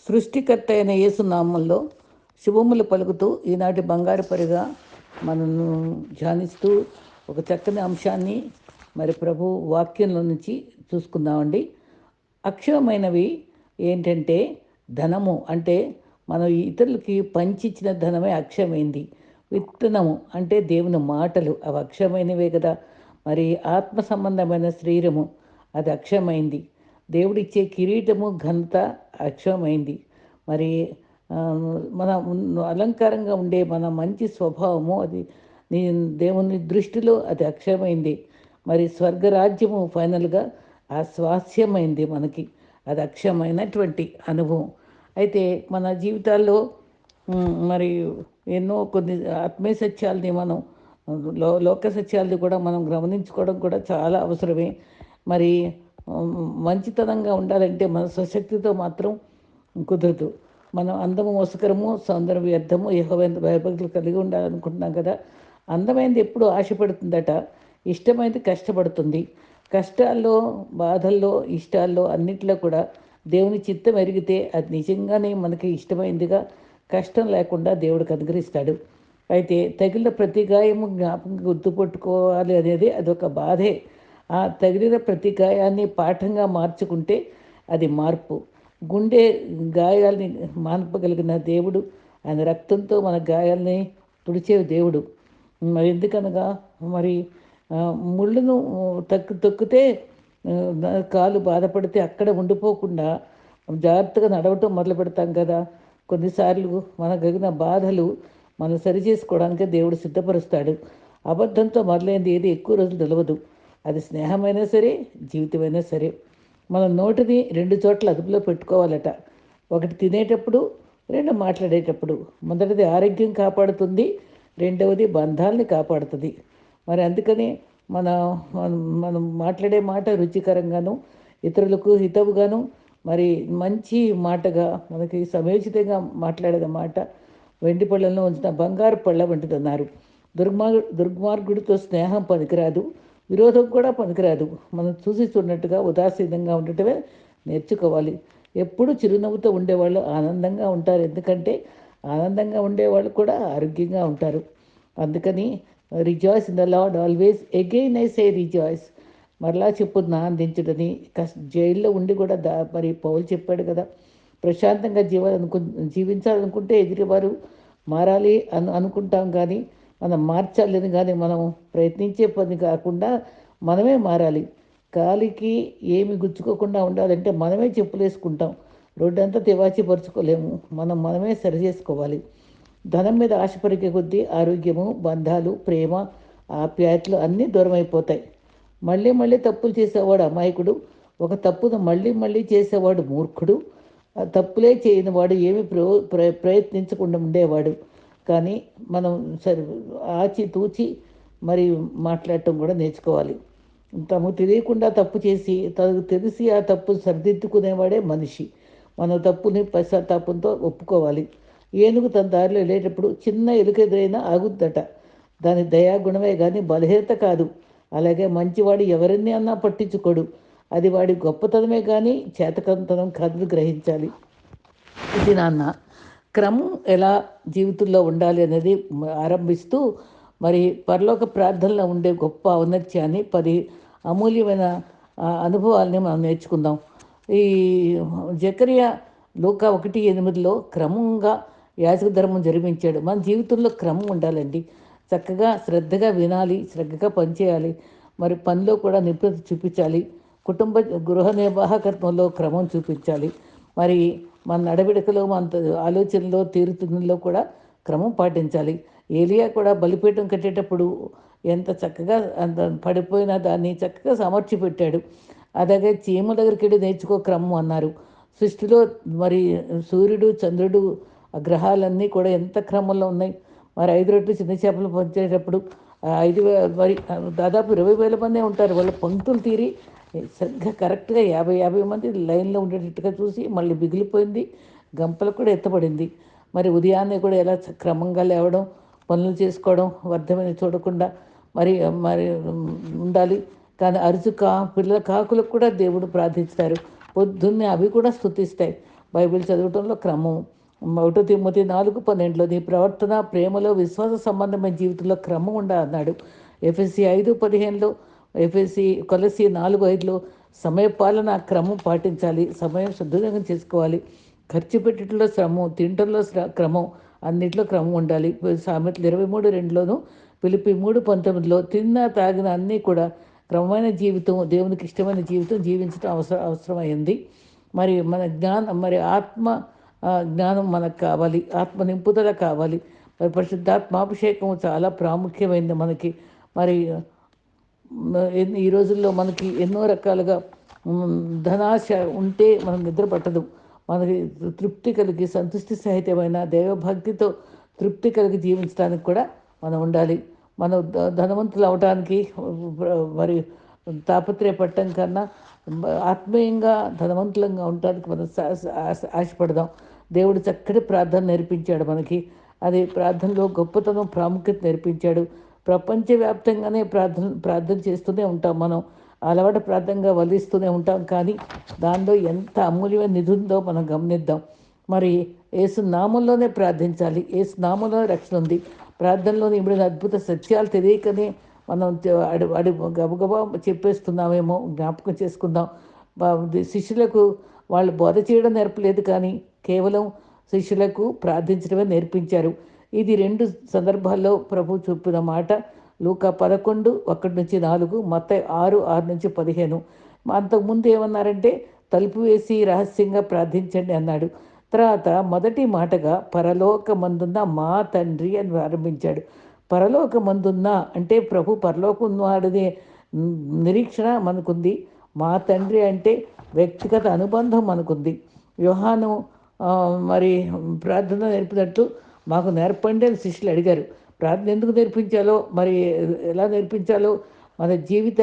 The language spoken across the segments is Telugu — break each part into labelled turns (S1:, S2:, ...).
S1: సృష్టికర్త అయిన యేసునామంలో శుభములు పలుకుతూ ఈనాటి బంగారు పరిగా మనను ధ్యానిస్తూ ఒక చక్కని అంశాన్ని మరి ప్రభు వాక్యంలో నుంచి చూసుకుందామండి. అక్షయమైనవి ఏంటంటే ధనము అంటే మనం ఇతరులకి పంచిచ్చిన ధనమే అక్షయమైంది. విత్తనము అంటే దేవుని మాటలు అవి అక్షయమైనవే కదా. మరి ఆత్మ సంబంధమైన శరీరము అది అక్షయమైంది. దేవుడిచ్చే కిరీటము ఘనత అక్షయమైంది. మరి మన అలంకారంగా ఉండే మన మంచి స్వభావము అది నీ దేవుని దృష్టిలో అది అక్షయమైంది. మరి స్వర్గరాజ్యము ఫైనల్గా ఆ స్వాస్యమైంది మనకి. అది అక్షయమైనటువంటి అనుభవం. అయితే మన జీవితాల్లో మరి ఎన్నో కొన్ని ఆత్మీయ సత్యాలని మనం లోక సత్యాలని కూడా మనం గమనించుకోవడం కూడా చాలా అవసరమే. మరి మంచితనంగా ఉండాలంటే మన స్వశక్తితో మాత్రం కుదరదు. మనం అందము మోసకరము సౌందర్యం వ్యర్థము యెహోవా భయభక్తులు కలిగి ఉండాలనుకుంటున్నాం కదా. అందమైనది ఎప్పుడు ఆశపడుతుందట, ఇష్టమైనది కష్టపడుతుంది. కష్టాల్లో, బాధల్లో, ఇష్టాల్లో అన్నింటిలో కూడా దేవుని చిత్తం ఎరిగితే అది నిజంగానే మనకి ఇష్టమైనదిగా కష్టం లేకుండా దేవుడికి అనుగ్రహిస్తాడు. అయితే తగిలిన ప్రతి గాయము జ్ఞాపకం గుర్తుపెట్టుకోవాలి అనేది అదొక బాధే. ఆ తగిలిన ప్రతి గాయాన్ని పాఠంగా మార్చుకుంటే అది మార్పు. గుండె గాయాల్ని మాన్పగలిగిన దేవుడు, ఆయన రక్తంతో మన గాయాల్ని తుడిచే దేవుడు. మరి ఎందుకనగా మరి ముళ్ళును తొక్కితే కాలు బాధపడితే అక్కడ ఉండిపోకుండా జాగ్రత్తగా నడవటం మొదలు పెడతాం కదా. కొన్నిసార్లు మనకు కలిగిన బాధలు మనం సరిచేసుకోవడానికే దేవుడు సిద్ధపరుస్తాడు. అబద్ధంతో మొదలైంది ఏది ఎక్కువ రోజులు నిలవదు. అది స్నేహమైనా సరే, జీవితమైనా సరే. మన నోటిని 2 చోట్ల అదుపులో పెట్టుకోవాలట. ఒకటి తినేటప్పుడు, 2 మాట్లాడేటప్పుడు. మొదటిది ఆరోగ్యం కాపాడుతుంది, రెండవది బంధాలని కాపాడుతుంది. మరి అందుకని మన మనం మనం మాట్లాడే మాట రుచికరంగాను, ఇతరులకు హితవుగాను, మరి మంచి మాటగా మనకి సమయోచితంగా మాట్లాడే మాట వెండి పళ్ళల్లో ఉంచిన బంగారు పళ్ళ వంటిదన్నారు. దుర్మార్గుడితో స్నేహం పనికిరాదు, విరోధం కూడా పనికిరాదు. మనం చూసి చూడనట్టుగా ఉదాసీనంగా ఉండటమే నేర్చుకోవాలి. ఎప్పుడు చిరునవ్వుతో ఉండేవాళ్ళు ఆనందంగా ఉంటారు. ఎందుకంటే ఆనందంగా ఉండేవాళ్ళు కూడా ఆరోగ్యంగా ఉంటారు. అందుకని rejoice in the lord always, again I say rejoice. మరలా చెప్పుద్దు ఆనందించుడని. జైల్లో ఉండి కూడా మరి పౌలు చెప్పాడు కదా, ప్రశాంతంగా జీవించాలనుకుంటే ఎదుటివారు మారాలి అనుకుంటాం. కానీ మనం మార్చాలని కానీ మనం ప్రయత్నించే పని కాకుండా మనమే మారాలి. కాలికి ఏమి గుచ్చుకోకుండా ఉండాలంటే మనమే చెప్పులు వేసుకుంటాం. రోడ్డంతా తివాచి పరుచుకోలేము. మనమే సరి చేసుకోవాలి. ధనం మీద ఆశ పరిగే కొద్దీ ఆరోగ్యము, బంధాలు, ప్రేమ, ఆప్యాయతలు అన్నీ దూరం అయిపోతాయి. మళ్ళీ మళ్ళీ తప్పులు చేసేవాడు అమాయకుడు, ఒక తప్పును మళ్ళీ మళ్ళీ చేసేవాడు మూర్ఖుడు. తప్పులే చేయని వాడు ఏమి ప్రయత్నించకుండా ఉండేవాడు. కానీ మనం సరి ఆచి తూచి మరి మాట్లాడటం కూడా నేర్చుకోవాలి. తమకు తెలియకుండా తప్పు చేసి తనకు తెలిసి ఆ తప్పు సరిదిద్దుకునేవాడే మనిషి. మన తప్పుని పశ్చాత్తాపంతో ఒప్పుకోవాలి. ఏనుగు తన దారిలో వెళ్ళేటప్పుడు చిన్న ఎలుక ఎదురైనా ఆగుద్దట. దాని దయాగుణమే కానీ బలహీనత కాదు. అలాగే మంచివాడు ఎవరిని అన్నా పట్టించుకోడు. అది వాడి గొప్పతనమే కానీ చేతకంతనం కాదని గ్రహించాలి. ఇది నాన్న క్రమం ఎలా జీవితంలో ఉండాలి అనేది ఆరంభిస్తూ మరి పరలోక ప్రార్థనలో ఉండే గొప్ప ఔన్నత్యాన్ని 10 అమూల్యమైన అనుభవాల్ని మనం నేర్చుకుందాం. ఈ జకరియా లూకా 1:8 క్రమంగా యాజక ధర్మం జరిపించాడు. మన జీవితంలో క్రమం ఉండాలండి. చక్కగా శ్రద్ధగా వినాలి, శ్రద్ధగా పనిచేయాలి. మరి పనిలో కూడా నిపుణత చూపించాలి. కుటుంబ గృహ నిర్వాహకత్వంలో క్రమం చూపించాలి. మరి మన నడవడికలో, మన ఆలోచనలో, తీరుతున్నలో కూడా క్రమం పాటించాలి. ఏలియా కూడా బలిపీఠం కట్టేటప్పుడు ఎంత చక్కగా అంత పడిపోయినా దాన్ని చక్కగా సమర్చి పెట్టాడు. అలాగే చీమ దగ్గరికి వెళ్ళి నేర్చుకో క్రమం అన్నారు. సృష్టిలో మరి సూర్యుడు, చంద్రుడు, గ్రహాలన్నీ కూడా ఎంత క్రమంలో ఉన్నాయి. మరి 5 రొట్టెలు చిన్న చేపలు పంచేటప్పుడు 5 దాదాపు 20,000 మందే ఉంటారు. వాళ్ళ పంక్తులు తీరి సరిగ్గా కరెక్ట్గా 50 మంది లైన్లో ఉండేటట్టుగా చూసి మళ్ళీ మిగిలిపోయింది. గంపలు కూడా ఎత్తబడింది. మరి ఉదయాన్నే కూడా ఎలా క్రమంగా లేవడం, పనులు చేసుకోవడం, వ్యర్థమైన చూడకుండా మరి మరి ఉండాలి. కానీ పిల్లల కాకులకు కూడా దేవుడు ప్రార్థిస్తారు. పొద్దున్నే అవి కూడా స్తుతిస్తాయి. బైబిల్ చదవటంలో క్రమం. 1 తిమోతి 4:12 నీ ప్రవర్తన ప్రేమలో విశ్వాస సంబంధమైన జీవితంలో క్రమం అన్నాడు. ఎఫెసీ 5:15లో, కొలస్సీ 4:5లో సమయపాలన క్రమం పాటించాలి. సమయం సద్వినియోగం చేసుకోవాలి. ఖర్చు పెట్టడంలో శ్రమం, తినటంలో క్రమం, అన్నిట్లో క్రమం ఉండాలి. సామెతలు 23:2లోను, ఫిలిప్పీ 3:19లో తిన్నా తాగిన అన్నీ కూడా క్రమమైన జీవితం, దేవునికి ఇష్టమైన జీవితం జీవించడం అవసరమైంది. మరి మన జ్ఞానం మనకు కావాలి, ఆత్మ నింపుదల కావాలి. మరి పరిశుద్ధాత్మాభిషేకం చాలా ప్రాముఖ్యమైనది మనకి. మరి ఈ రోజుల్లో మనకి ఎన్నో రకాలుగా ధనాశ ఉంటే మనం నిద్ర పట్టదు. మనకి తృప్తి కలిగి సంతృష్టి సహితమైన దైవభక్తితో తృప్తి కలిగి జీవించడానికి కూడా మనం ఉండాలి. మనం ధనవంతులు అవడానికి మరి తాపత్రయపడటం కన్నా ఆత్మీయంగా ధనవంతులంగా ఉండటానికి మనం ఆశపడదాం. దేవుడు చక్కటి ప్రార్థన నేర్పించాడు మనకి. అది ప్రార్థనలో గొప్పతనం, ప్రాముఖ్యత నేర్పించాడు. ప్రపంచవ్యాప్తంగానే ప్రార్థన చేస్తూనే ఉంటాం మనం. అలవాటు ప్రార్థనగా వల్లిస్తూనే ఉంటాం. కానీ దానిలో ఎంత అమూల్యమైన నిధి ఉందో మనం గమనిద్దాం. మరి యేసు నామంలోనే ప్రార్థించాలి. యేసు నామంలోనే రక్షణ ఉంది. ప్రార్థనలోని ఇమిడిన అద్భుత సత్యాలు తెలియకనే మనం గబగబా చెప్పేస్తున్నామేమో. జ్ఞాపకం చేసుకుందాం. శిష్యులకు వాళ్ళు బోధ చేయడం నేర్పలేదు, కానీ కేవలం శిష్యులకు ప్రార్థించడమే నేర్పించారు. ఇది 2 సందర్భాల్లో ప్రభు చెప్పిన మాట. లూకా 11:1-4, మత్తయి 6:6-15. అంతకుముందు ఏమన్నారంటే తలుపు వేసి రహస్యంగా ప్రార్థించండి అన్నాడు. తర్వాత మొదటి మాటగా పరలోకమందున్న మా తండ్రి అని ప్రారంభించాడు. పరలోకమందున్న అంటే ప్రభు పరలోకం ఉన్నాడనే నిరీక్షణ మనకుంది. మా తండ్రి అంటే వ్యక్తిగత అనుబంధం మనకుంది. యోహాను మరి ప్రార్థన నేర్పినట్టు మాకు నేర్పండి అని శిష్యులు అడిగారు. ప్రార్థన ఎందుకు నేర్పించాలో, మరి ఎలా నేర్పించాలో, మన జీవిత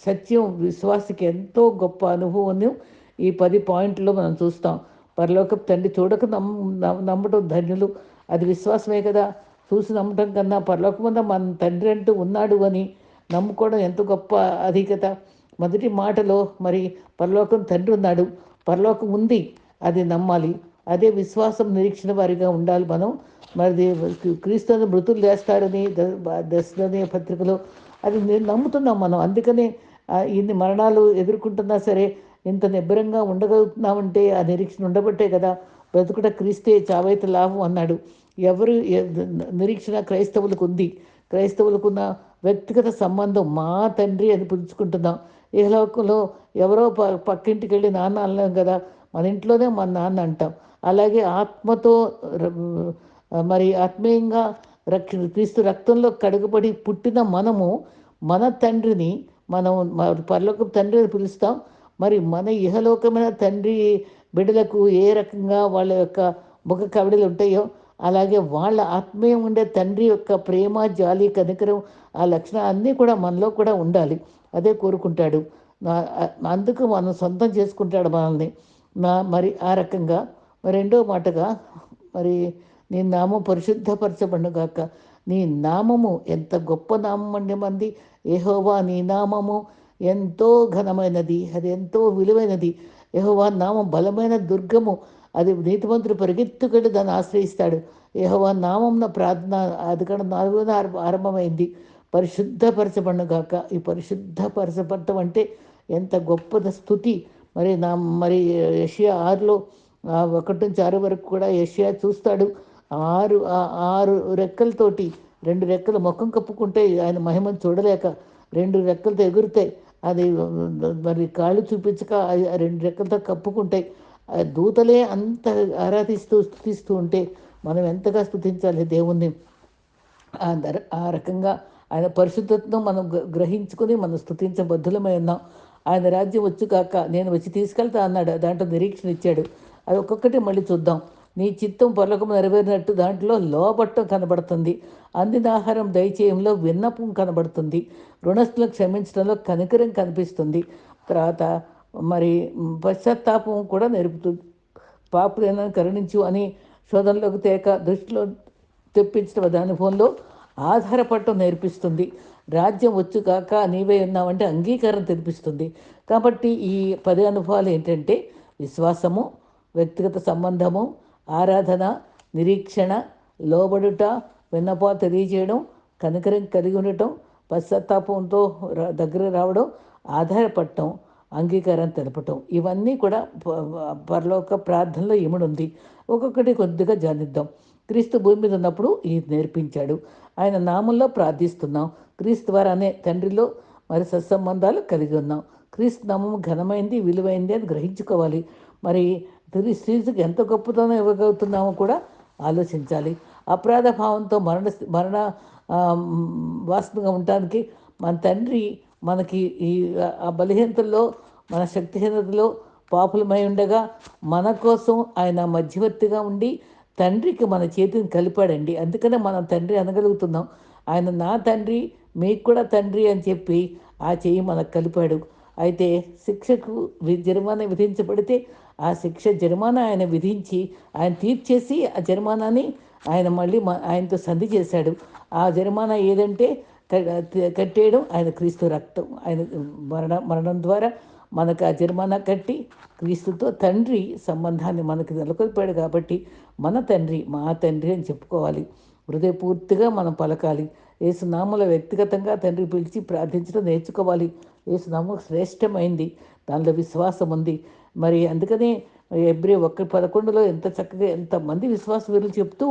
S1: సత్యం విశ్వాసకి ఎంతో గొప్ప అనుభవం ఈ 10 పాయింట్లో మనం చూస్తాం. పరలోకపు తండ్రి చూడక నమ్మటం ధన్యులు. అది విశ్వాసమే కదా. చూసి నమ్మటం కన్నా పరలోకమున్న మన తండ్రి అంటూ ఉన్నాడు అని నమ్ముకోవడం ఎంత గొప్ప అధికత. మొదటి మాటలో మరి పరలోకం తండ్రి ఉన్నాడు, పరలోకం ఉంది, అది నమ్మాలి. అదే విశ్వాసం, నిరీక్షణ వారిగా ఉండాలి మనం. మరి క్రీస్తుని మృతులు లేస్తాడని దశలోని పత్రికలో అది నమ్ముతున్నాం మనం. అందుకనే ఇన్ని మరణాలు ఎదుర్కొంటున్నా సరే ఇంత నిబ్బరంగా ఉండగలుగుతున్నామంటే ఆ నిరీక్షణ ఉండబట్టే కదా. బ్రతుకుట క్రీస్తే, చావైతే లాభం అన్నాడు. ఎవరు నిరీక్షణ క్రైస్తవులకు ఉంది. క్రైస్తవులకున్న వ్యక్తిగత సంబంధం మా తండ్రి అని పిలుచుకుంటున్నాం. ఈ లోకంలో ఎవరో పక్కింటికి వెళ్ళి నాన్న అనలేం కదా. మన ఇంట్లోనే మన నాన్న అంటాం. అలాగే ఆత్మతో మరి ఆత్మీయంగా క్రీస్తు రక్తంలో కడుగబడి పుట్టిన మనము మన తండ్రిని మనం పరలోకపు తండ్రి అని పిలుస్తాం. మరి మన ఇహలోకమైన తండ్రి బిడ్డలకు ఏ రకంగా వాళ్ళ యొక్క ముఖ కవడిలు ఉంటాయో అలాగే వాళ్ళ ఆత్మీయం ఉండే తండ్రి యొక్క ప్రేమ, జాలి, కనికరం, ఆ లక్షణాలు అన్నీ కూడా మనలో కూడా ఉండాలి. అదే కోరుకుంటాడు. అందుకు మనం సొంతం చేసుకుంటాడు మనల్ని. మరి ఆ రకంగా రెండో మాటగా మరి నీ నామం పరిశుద్ధపరచబడుగాక. నీ నామము ఎంత గొప్ప నామం అండి మంది. యెహోవా నీ నామము ఎంతో ఘనమైనది, అది ఎంతో విలువైనది. యెహోవా నామం బలమైన దుర్గము, అది నీతిమంతుడు పరిగెత్తుకెళ్ళి దాన్ని ఆశ్రయిస్తాడు. యెహోవా నామంన ప్రార్థన ఆదికాండం 4వ ఆరంభమైంది. పరిశుద్ధపరచబడుగాక. ఈ పరిశుద్ధపరచబడటం అంటే ఎంత గొప్ప స్థుతి. మరి యెషయా 6లో 1-6 వరకు కూడా యెషయా చూస్తాడు. ఆరు రెక్కలతోటి, 2 రెక్కలు ముఖం కప్పుకుంటే ఆయన మహిమను చూడలేక 2 రెక్కలతో ఎగురుతాయి. అది మరి కాళ్ళు చూపించక 2 రెక్కలతో కప్పుకుంటాయి. దూతలే అంత ఆరాధిస్తూ స్తుతిస్తూ ఉంటే మనం ఎంతగా స్తుతించాలి దేవుణ్ణి. ఆ రకంగా ఆయన పరిశుద్ధతను మనం గ్రహించుకుని మనం స్తుతించబద్ధులమై ఉన్నాం. ఆయన రాజ్యం వచ్చు కాక నేను వచ్చి తీసుకెళ్తా అన్నాడు. దాంట్లో నిరీక్షణ ఇచ్చాడు. అది ఒక్కొక్కటి మళ్ళీ చూద్దాం. నీ చిత్తం పరలోకం నెరవేరినట్టు దాంట్లో లోబట్టం కనబడుతుంది. అందిన ఆహారం దయచేయంలో విన్నపం కనబడుతుంది. రుణస్థులకు క్షమించడంలో కనికరం కనిపిస్తుంది. తర్వాత మరి పశ్చాత్తాపం కూడా నేర్పుతుంది. పాపులైన కరుణించు అని శోధనలోకి దృష్టిలో తెప్పించడం అది అనుభవంలో ఆధారపడటం నేర్పిస్తుంది. రాజ్యం వచ్చు కాక నీవే ఉన్నావంటే అంగీకారం తెప్పిస్తుంది. కాబట్టి ఈ 10 అనుభవాలు ఏంటంటే విశ్వాసము, వ్యక్తిగత సంబంధము, ఆరాధన, నిరీక్షణ, లోబడుట, విన్నపా తెలియజేయడం, కనికరం కలిగి ఉండటం, పశ్చాత్తాపంతో దగ్గర రావడం, ఆధారపడటం, అంగీకారం తెలపటం, ఇవన్నీ కూడా పరలోక ప్రార్థనలో ఇముడుంది. ఒక్కొక్కటి కొద్దిగా ధ్యానిద్దాం. క్రీస్తు భూమి మీద ఉన్నప్పుడు ఇది నేర్పించాడు. ఆయన నామంలో ప్రార్థిస్తున్నాం. క్రీస్తు ద్వారానే తండ్రిలో మరి సత్సంబంధాలు కలిగి ఉన్నాం. క్రీస్తు నామము ఘనమైంది, విలువైంది అని గ్రహించుకోవాలి. మరి క్రీస్తుకి ఎంత గొప్పతనం ఇవ్వగలుగుతున్నామో కూడా ఆలోచించాలి. అపరాధ భావంతో మరణ వాసనగా ఉండటానికి మన తండ్రి మనకి ఈ ఆ బలహీనతల్లో, మన శక్తిహీనతలో పాపులమై ఉండగా మన కోసం ఆయన మధ్యవర్తిగా ఉండి తండ్రికి మన చేతిని కలిపాడండి. అందుకనే మనం తండ్రి అనగలుగుతున్నాం. ఆయన నా తండ్రి, మీకు కూడా తండ్రి అని చెప్పి ఆ చెయ్యి మనకు కలిపాడు. అయితే శిక్షకు జరిమానా విధించబడితే ఆ శిక్ష జరిమానా ఆయన విధించి ఆయన తీర్చేసి ఆ జరిమానాని ఆయన మళ్ళీ ఆయనతో సంధి చేశాడు. ఆ జరిమానా ఏదంటే కట్టేయడం, ఆయన క్రీస్తు రక్తం. ఆయన మరణం ద్వారా మనకు ఆ జరిమానా కట్టి క్రీస్తుతో తండ్రి సంబంధాన్ని మనకు నెలకొల్పాడు. కాబట్టి మన తండ్రి, మా తండ్రి అని చెప్పుకోవాలి. హృదయపూర్తిగా మనం పలకాలి. యేసునామములో వ్యక్తిగతంగా తండ్రి పిలిచి ప్రార్థించడం నేర్చుకోవాలి. యేసునామం శ్రేష్టమైంది, దానిలో విశ్వాసం ఉంది. మరి అందుకనే హెబ్రీ 1:11 ఎంత చక్కగా ఎంతమంది విశ్వాస వీరులు చెప్తూ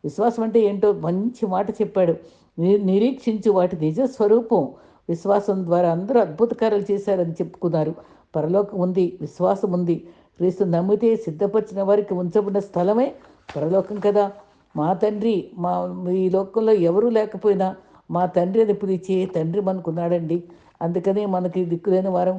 S1: విశ్వాసం అంటే ఏంటో మంచి మాట చెప్పాడు. నిరీక్షించు వాటి నిజ స్వరూపం. విశ్వాసం ద్వారా అందరూ అద్భుత కార్యాలు చేశారని చెప్పుకున్నారు. పరలోకం ఉంది, విశ్వాసం ఉంది. క్రీస్తు నమ్మితే సిద్ధపరిచిన వారికి ఉంచబడిన స్థలమే పరలోకం కదా. మా తండ్రి, ఈ లోకంలో ఎవరూ లేకపోయినా మా తండ్రి అని పిలిచే తండ్రి మనకున్నాడండి. అందుకనే మనకి దిక్కులేని వారం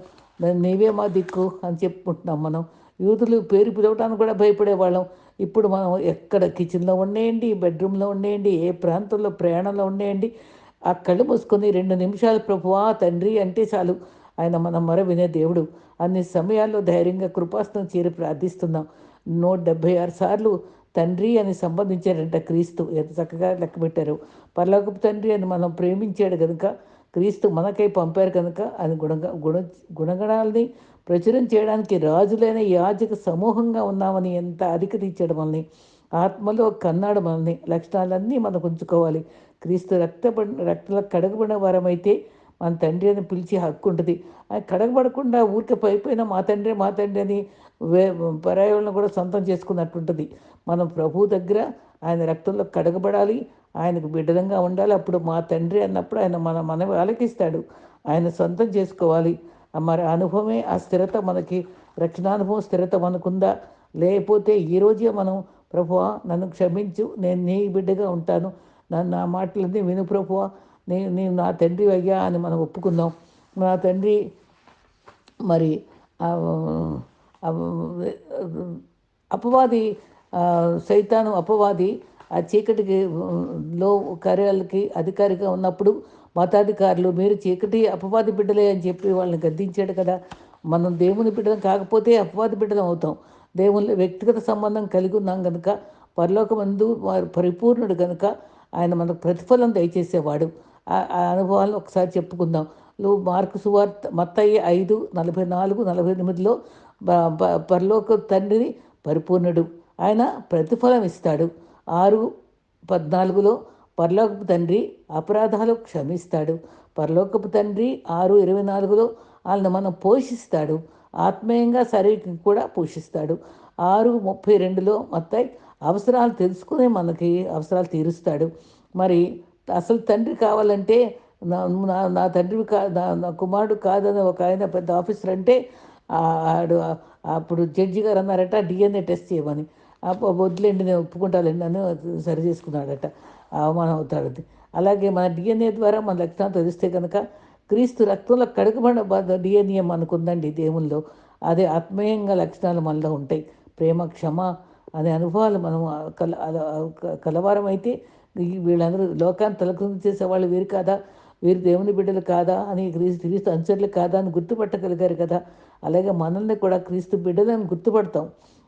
S1: నీవే మా దిక్కు అని చెప్పుకుంటున్నాం. మనం యూదులు పేరు పిలవటానికి కూడా భయపడేవాళ్ళం. ఇప్పుడు మనం ఎక్కడ కిచెన్లో ఉండేయండి, బెడ్రూమ్లో ఉండేయండి, ఏ ప్రాంతంలో ప్రయాణంలో ఉండేయండి, ఆ కళ్ళు మూసుకొని 2 నిమిషాలు ప్రభువా తండ్రి అంటే చాలు, ఆయన మన మొర వినే దేవుడు. అన్ని సమయాల్లో ధైర్యంగా కృపాసనం చేరి ప్రార్థిస్తున్నాం. 176 సార్లు తండ్రి అని సంబంధించాడంట క్రీస్తు. ఎంత చక్కగా లెక్క పెట్టారు. పరలోకపు తండ్రి అని మనం ప్రేమించాడు కనుక, క్రీస్తు మనకై పంపారు కనుక ఆయన గుణగణాలని ప్రచురం చేయడానికి రాజులైన యాజక సమూహంగా ఉన్నామని ఎంత అధికరించాడు మనల్ని. ఆత్మలో కన్నాడు మనల్ని. లక్షణాలన్నీ మనకు ఉంచుకోవాలి. క్రీస్తు రక్తంలో కడగబడిన వారమైతే మన తండ్రి అని పిలిచే హక్కు ఉంటుంది. ఆయన కడగబడకుండా ఊరికే పైపోయినా మా తండ్రి మా తండ్రి అని పరాయోళ్ళను కూడా సొంతం చేసుకున్నట్టుంటుంది. మనం ప్రభు దగ్గర ఆయన రక్తంలో కడగబడాలి, ఆయనకు బిడ్డలంగా ఉండాలి. అప్పుడు మా తండ్రి అన్నప్పుడు ఆయన మనవి ఆలకిస్తాడు. ఆయన సొంతం చేసుకోవాలి. మరి అనుభవమే ఆ స్థిరత. మనకి రక్షణానుభవం స్థిరత మనకుందా? లేకపోతే ఈరోజే మనం ప్రభువా నన్ను క్షమించు, నేను నీ బిడ్డగా ఉంటాను, నా మాటలన్నీ విను ప్రభువా, నీవు నా తండ్రి అయ్యా అని మనం ఒప్పుకుందాం. నా తండ్రి మరి అపవాది, సైతాను అపవాది ఆ చీకటికి లో కార్యాలకి అధికారిగా ఉన్నప్పుడు మతాధికారులు మీరు చీకటి అపవాది బిడ్డలే అని చెప్పి వాళ్ళని గద్దించాడు కదా. మనం దేవుని బిడ్డలం కాకపోతే అపవాది బిడ్డలం అవుతాం. దేవుని వ్యక్తిగత సంబంధం కలిగి ఉన్నాం కనుక, పరలోకమందు పరిపూర్ణుడు కనుక ఆయన మనకు ప్రతిఫలం దయచేసేవాడు. ఆ అనుభవాలను ఒకసారి చెప్పుకుందాం. మార్కు సువార్త మత్తయి 5:44-48లో పరలోక తండ్రి పరిపూర్ణుడు, ఆయన ప్రతిఫలం ఇస్తాడు. 6:14లో పరలోకపు తండ్రి అపరాధాలు క్షమిస్తాడు. పరలోకపు తండ్రి 6:24లో వాళ్ళని మనం పోషిస్తాడు. ఆత్మీయంగా శరీరం కూడా పోషిస్తాడు. 6:32లో మత్తయి అవసరాలు తెలుసుకుని మనకి అవసరాలు తీరుస్తాడు. మరి అసలు తండ్రి కావాలంటే నా తండ్రి నా కుమారుడు కాదని ఒక ఆయన పెద్ద ఆఫీసర్ అంటే ఆడు అప్పుడు జడ్జి గారు అన్నారట DNA టెస్ట్ చేయమని. వద్దులేండి నేను ఒప్పుకుంటానండి నన్ను సరి చేసుకున్నాడట. అవమానం అవుతాడు. అలాగే మన DNA ద్వారా మన లక్షణాలు తెలిస్తే కనుక క్రీస్తు రక్తంలో కడగబడిన DNA మనకుందండి దేవుల్లో. అదే ఆత్మీయంగా లక్షణాలు మనలో ఉంటాయి. ప్రేమ, క్షమ అనే అనుభవాలు మనం కలవారం అయితే వీళ్ళందరూ లోకాన్ని తలకిందులు చేసేవాళ్ళు వీరు కాదా, వీరు దేవుని బిడ్డలు కాదా అని, క్రీస్తు అనుచరులు కాదా అని గుర్తుపట్టగలిగారు కదా. అలాగే మనల్ని కూడా క్రీస్తు బిడ్డలని గుర్తుపడతాం.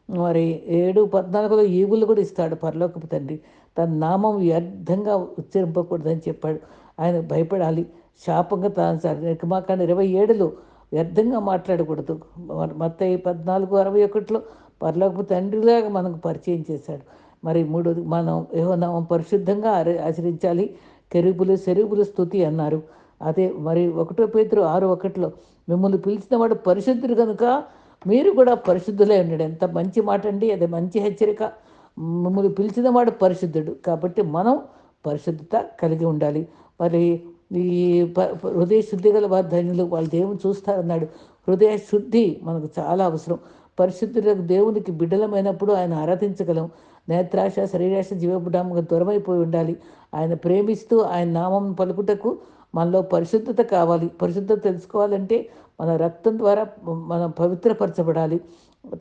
S1: మరి 7:14లో ఈవులు కూడా ఇస్తాడు పరలోకపు తండ్రి. తన నామం వ్యర్థంగా ఉచ్చరింపకూడదని చెప్పాడు. ఆయన భయపడాలి. శాపంగా నిర్గమాకాండ 27లో వ్యర్థంగా మాట్లాడకూడదు. మత్తయి 14:61లో పరలోకపు తండ్రిలాగా మనకు పరిచయం చేశాడు. మరి మూడోది మనం యెహోవానామం పరిశుద్ధంగా ఆచరించాలి. కెరూబులు సెరూబులు స్తుతి అన్నారు. అదే మరి 1 పేతురు 6:1 మిమ్మల్ని పిలిచినవాడు పరిశుద్ధుడు కనుక మీరు కూడా పరిశుద్ధులై ఉండండి. ఎంత మంచి మాట అండి, అది మంచి హెచ్చరిక. మిమ్మల్ని పిలిచినవాడు పరిశుద్ధుడు కాబట్టి మనం పరిశుద్ధత కలిగి ఉండాలి. మరి ఈ హృదయ శుద్ధి గల వారు ధన్యులు, వాళ్ళు దేవుని చూస్తారన్నాడు. హృదయ శుద్ధి మనకు చాలా అవసరం. పరిశుద్ధులకు దేవునికి బిడ్డలమైనప్పుడు ఆయన ఆరాధించగలం. నేత్రాశ శరీరాశ జీవబుడాముగా దూరమైపోయి ఉండాలి. ఆయన ప్రేమిస్తూ ఆయన నామం పలుకుటకు మనలో పరిశుద్ధత కావాలి. పరిశుద్ధత తెలుసుకోవాలంటే మన రక్తం ద్వారా మనం పవిత్రపరచబడాలి.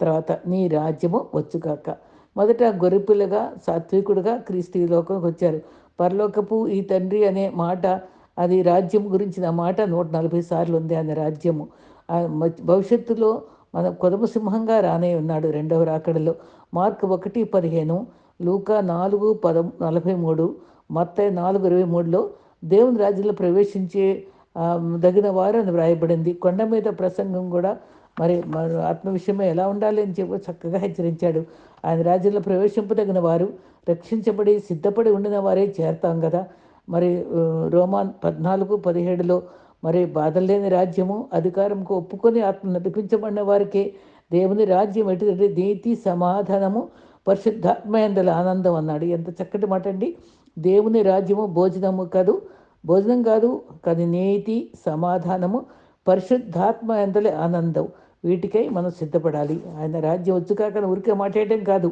S1: తర్వాత నీ రాజ్యము వచ్చుగాక. మొదట గొర్రెపిల్లగా సాత్వికుడుగా క్రీస్తు ఈ లోకంకి వచ్చారు. పరలోకపు ఈ తండ్రి అనే మాట, అది రాజ్యం గురించిన మాట 140 సార్లు ఉంది. ఆయన రాజ్యము భవిష్యత్తులో మన కొదమ సింహంగా రానే ఉన్నాడు రెండవ రాకడలో. మార్క్ 1:15, లూకా 4:43, మత్తయి 4:23లో దేవుని రాజ్యంలో ప్రవేశించే దగిన వారు అని వ్రాయబడింది. కొండ మీద ప్రసంగం కూడా మరి మన ఆత్మ విషయమే ఎలా ఉండాలి అని చెప్పి చక్కగా హెచ్చరించాడు. ఆయన రాజ్యంలో ప్రవేశింపదగిన వారు, రక్షించబడి సిద్ధపడి ఉండిన వారే చేరతాం కదా. మరి రోమాన్ 14:17లో మరి బాధలు లేని రాజ్యము, అధికారంకు ఒప్పుకొని ఆత్మ నడిపించబడిన వారికే దేవుని రాజ్యం ఎటువంటి నీతి సమాధానము పరిశుద్ధాత్మయందల ఆనందం అన్నాడు. ఎంత చక్కటి మాట అండి. దేవుని రాజ్యము భోజనము కాదు, భోజనం కాదు, కానీ నీతి సమాధానము పరిశుద్ధాత్మ ఎందలే ఆనందం. వీటికై మనం సిద్ధపడాలి. ఆయన రాజ్యం వచ్చుకాక ఊరికే మాట్లాడటం కాదు,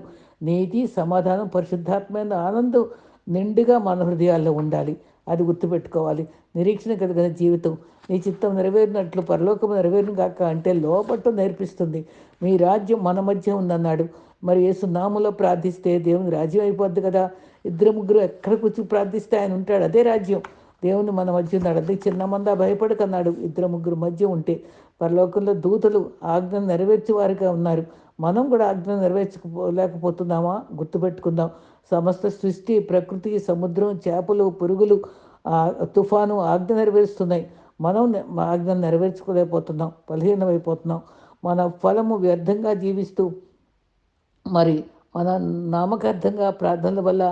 S1: నీతి సమాధానం పరిశుద్ధాత్మ ఆనందం నిండుగా మన హృదయాల్లో ఉండాలి. అది గుర్తుపెట్టుకోవాలి. నిరీక్షణ కలిగిన జీవితం, నీ చిత్తం నెరవేరినట్లు పరలోకము నెరవేరును కాక అంటే లోపట్టు నేర్పిస్తుంది. మీ రాజ్యం మన మధ్య ఉందన్నాడు. మరి యేసు నామములో ప్రార్థిస్తే దేవుని రాజ్యం అయిపోద్ది కదా. ఇద్దరు ముగ్గురు ఎక్కడ కూర్చుని ప్రార్థిస్తే ఆయన ఉంటాడు, అదే రాజ్యం. దేవుని మన మధ్య ఉన్నాడు. అదే చిన్న మంద భయపడకన్నాడు. ఇద్దరు ముగ్గురు మధ్య ఉంటే పరలోకంలో దూతలు ఆజ్ఞను నెరవేర్చే వారిగా ఉన్నారు. మనం కూడా ఆజ్ఞ నెరవేర్చలేకపోతున్నామా? గుర్తుపెట్టుకుందాం. సమస్త సృష్టి, ప్రకృతి, సముద్రం, చేపలు, పురుగులు, తుఫాను ఆజ్ఞ నెరవేరుస్తున్నాయి. మనం ఆజ్ఞను నెరవేర్చుకోలేకపోతున్నాం, బలహీనమైపోతున్నాం. మన ఫలము వ్యర్థంగా జీవిస్తూ మరి మన నామకార్థంగా ప్రార్థనల వల్ల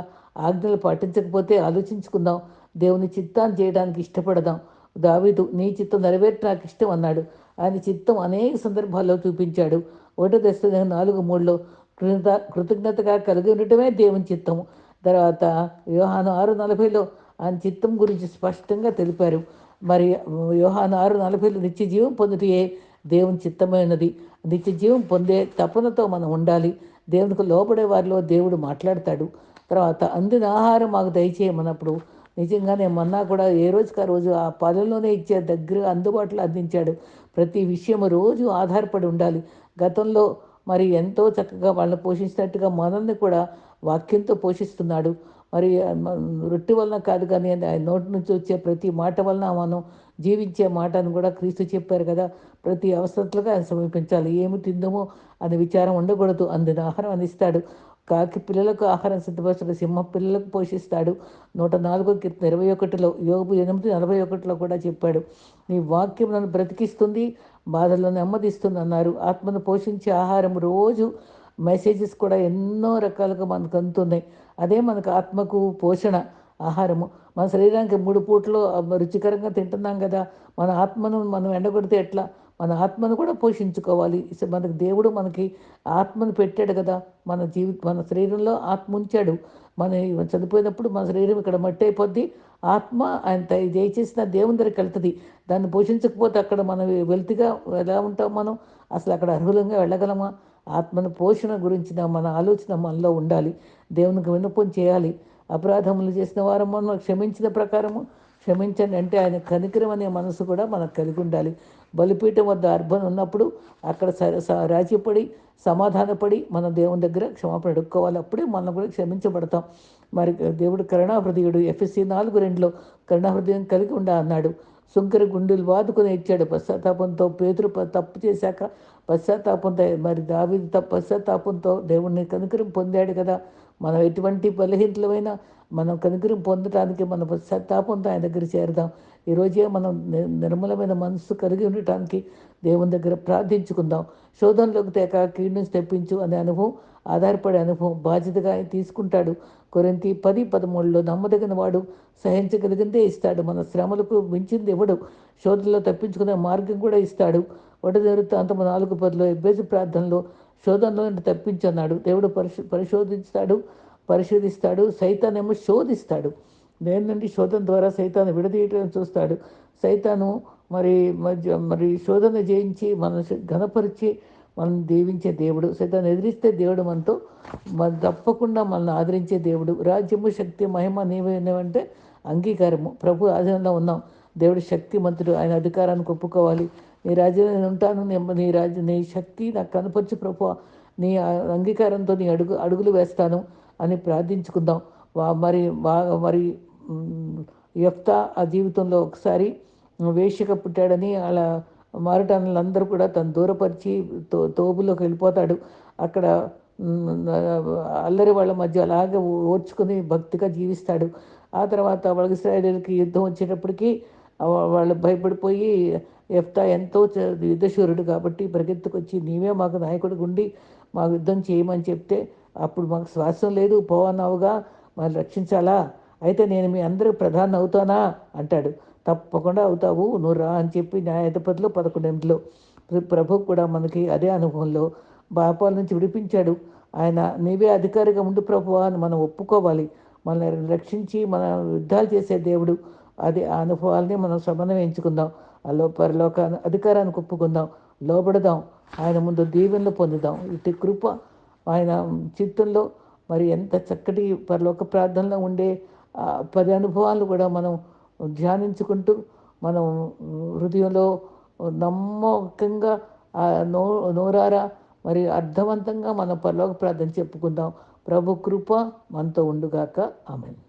S1: ఆజ్ఞలు పాటించకపోతే ఆలోచించుకుందాం. దేవుని చిత్తాన్ని చేయడానికి ఇష్టపడదాం. దావీదు నీ చిత్తం నెరవేర్చి నాకు ఇష్టం అన్నాడు. ఆయన చిత్తం అనేక సందర్భాల్లో చూపించాడు. 1 Thessalonians 4:3లో కృతజ్ఞతగా కలిగి ఉండటమే దేవుని చిత్తము. తర్వాత యోహాను 6:40లో ఆయన చిత్తం గురించి స్పష్టంగా తెలిపారు. మరి యోహాను 6:40లో నిత్య జీవం పొందుటే దేవుని చిత్తమైనది. నిత్య జీవం పొందే తపనతో మనం ఉండాలి. దేవునికి లోబడే వారిలో దేవుడు మాట్లాడతాడు. తర్వాత అందిన ఆహారం మాకు దయచేయమన్నప్పుడు నిజంగానే మన్నా కూడా ఏ రోజుకి ఆ రోజు ఆ పదంలోనే ఇచ్చే దగ్గర అందుబాటులో అందించాడు. ప్రతి విషయము రోజు ఆధారపడి ఉండాలి. గతంలో మరి ఎంతో చక్కగా వాళ్ళని పోషించినట్టుగా మనల్ని కూడా వాక్యంతో పోషిస్తున్నాడు. మరి రొట్టె వలన కాదు కానీ ఆయన నోటి నుంచి వచ్చే ప్రతి మాట వలన మనం జీవించే మాటను కూడా క్రీస్తు చెప్పారు కదా. ప్రతి అవసరతలుగా ఆయన సమీపించాలి. ఏమి తిందామో అనే విచారం ఉండకూడదు. అందిన ఆహారం అందిస్తాడు. కాకి పిల్లలకు ఆహారం సిద్ధపరచడు, సింహ పిల్లలకు పోషిస్తాడు. 104 కీర్తన 21లో, యోబు 8:41లో కూడా చెప్పాడు. నీ వాక్యం నన్ను బ్రతికిస్తుంది, బాధల్లో నెమ్మదిస్తుంది అన్నారు. ఆత్మను పోషించే ఆహారం రోజు మెసేజెస్ కూడా ఎన్నో రకాలుగా మనకు అందుతున్నాయి. అదే మనకు ఆత్మకు పోషణ ఆహారము. మన శరీరానికి 3 పూటలు రుచికరంగా తింటున్నాం కదా. మన ఆత్మను మనం ఎండగొడితే ఎట్లా? మన ఆత్మను కూడా పోషించుకోవాలి. మనకు దేవుడు మనకి ఆత్మను పెట్టాడు కదా. మన శరీరంలో ఆత్మ ఉంచాడు. మన చనిపోయినప్పుడు మన శరీరం ఇక్కడ మట్టి అయిపోద్ది. ఆత్మ ఆయన దయచేసిన దేవుని దగ్గరికి వెళ్తుంది. దాన్ని పోషించకపోతే అక్కడ మనం వెల్తిగా ఎలా ఉంటాం? మనం అసలు అక్కడ అర్హులంగా వెళ్ళగలమా? ఆత్మను పోషణ గురించిన మన ఆలోచన మనలో ఉండాలి. దేవునికి విన్నపం చేయాలి. అపరాధములు చేసిన వారు మనం క్షమించిన ప్రకారము క్షమించండి అంటే ఆయన కనికరం అనే మనసు కూడా మనకు కలిగి ఉండాలి. బలిపీఠం వద్ద అర్పణ ఉన్నప్పుడు అక్కడ రాజీపడి సమాధానపడి మన దేవుని దగ్గర క్షమాపణ అడుక్కోవాలి. అప్పుడే మనం కూడా క్షమించబడతాం. మరి దేవుడు కరుణాహృదయుడు. ఎఫ్ఎస్సి 4:2లో కరుణాహృదయం కలిగి ఉండా అన్నాడు. సుంకర గుండెలు వాదుకొని ఇచ్చాడు. పశ్చాత్తాపంతో పేతురు తప్పు చేశాక పశ్చాత్తాపంతో మరి దావీదు పశ్చాత్తాపంతో దేవుడిని కనికరం పొందాడు కదా. మనం ఎటువంటి బలహీనతలమైనా మనం కనికరం పొందటానికి మన పశ్చాత్తాపంతో ఆయన దగ్గర చేరదాం. ఈరోజే మనం నిర్మలమైన మనస్సు కలిగి ఉండటానికి దేవుని దగ్గర ప్రార్థించుకుందాం. శోధనలోకి తేక కీడు నుంచి తెప్పించు అనే అనుభవం, ఆధారపడే అనుభవం బాధ్యతగా ఆయన తీసుకుంటాడు. కొరింథీ 10:13 నమ్మదగిన వాడు సహించగలిగిందే ఇస్తాడు, మన శ్రమలకు మించింది ఇవ్వడు, శోధనలో తప్పించుకునే మార్గం కూడా ఇస్తాడు. వృత్తాంతం 4:10 ఎబ్బేసు ప్రార్థనలో శోధనలో నుండి తప్పించన్నాడు. దేవుడు పరిశోధిస్తాడు, సైతానేమో శోధిస్తాడు. దేని నుండి శోధన ద్వారా సైతాన్ని విడదీయటం చూస్తాడు. సైతాను మరి శోధన జయించి మన ఘనపరిచి మనం దీవించే దేవుడు. సైతాన్ని ఎదిరిస్తే దేవుడు మనతో తప్పకుండా మనల్ని ఆదరించే దేవుడు. రాజ్యము, శక్తి, మహిమ నీవేమంటే అంగీకారము. ప్రభు ఆధీనంలో ఉన్నాం. దేవుడు శక్తిమంతుడు, ఆయన అధికారానికి ఒప్పుకోవాలి. నీ రాజ్యంలో నేను ఉంటాను, నీ శక్తి నాకు కనపరచు ప్రభు, నీ అంగీకారంతో నీ అడుగులు వేస్తాను అని ప్రార్థించుకుందాం. మరి యెఫ్తా ఆ జీవితంలో ఒకసారి వేశ్యగా పుట్టాడని అలా మారటానులందరూ కూడా తను దూరపరిచి తోబులోకి వెళ్ళిపోతాడు. అక్కడ అల్లరి వాళ్ళ మధ్య అలాగే ఓర్చుకుని భక్తిగా జీవిస్తాడు. ఆ తర్వాత వాళ్ళకి ఇశ్రాయేలీయులకి యుద్ధం వచ్చేటప్పటికి వాళ్ళు భయపడిపోయి, యెఫ్తా ఎంతో యుద్ధశూరుడు కాబట్టి పరిగెత్తుకొచ్చి నీవే మాకు నాయకుడిగా ఉండి మాకు యుద్ధం చేయమని చెప్తే, అప్పుడు మాకు శ్వాసం లేదు, పోవన్నావుగా, మరి రక్షించాలా, అయితే నేను మీ అందరికి ప్రధాని అవుతానా అంటాడు. తప్పకుండా అవుతావు, నువ్వు రా అని చెప్పి న్యాయాధిపతిలో 11 ప్రభు కూడా మనకి అదే అనుభవంలో పాపాల నుంచి విడిపించాడు. ఆయన నీవే అధికారిగా ఉండు ప్రభువా అని మనం ఒప్పుకోవాలి. మనల్ని రక్షించి మన యుద్ధాలు చేసే దేవుడు. అది ఆ అనుభవాల్ని మనం సమన్వయించుకుందాం. పరలోక అధికారానికి ఒప్పుకుందాం, లోబడదాం, ఆయన ముందు దీవెనలు పొందుదాం. ఇటు కృప ఆయన చిత్తంలో మరి ఎంత చక్కటి పరలోక ప్రార్థనలో ఉండే 10 అనుభవాలు కూడా మనం ధ్యానించుకుంటూ మనం హృదయంలో నమ్మకంగా నోరారా మరి అర్థవంతంగా మనం పరలోక ప్రార్థన చెప్పుకుందాం. ప్రభు కృప మనతో ఉండుగాక. ఆమేన్.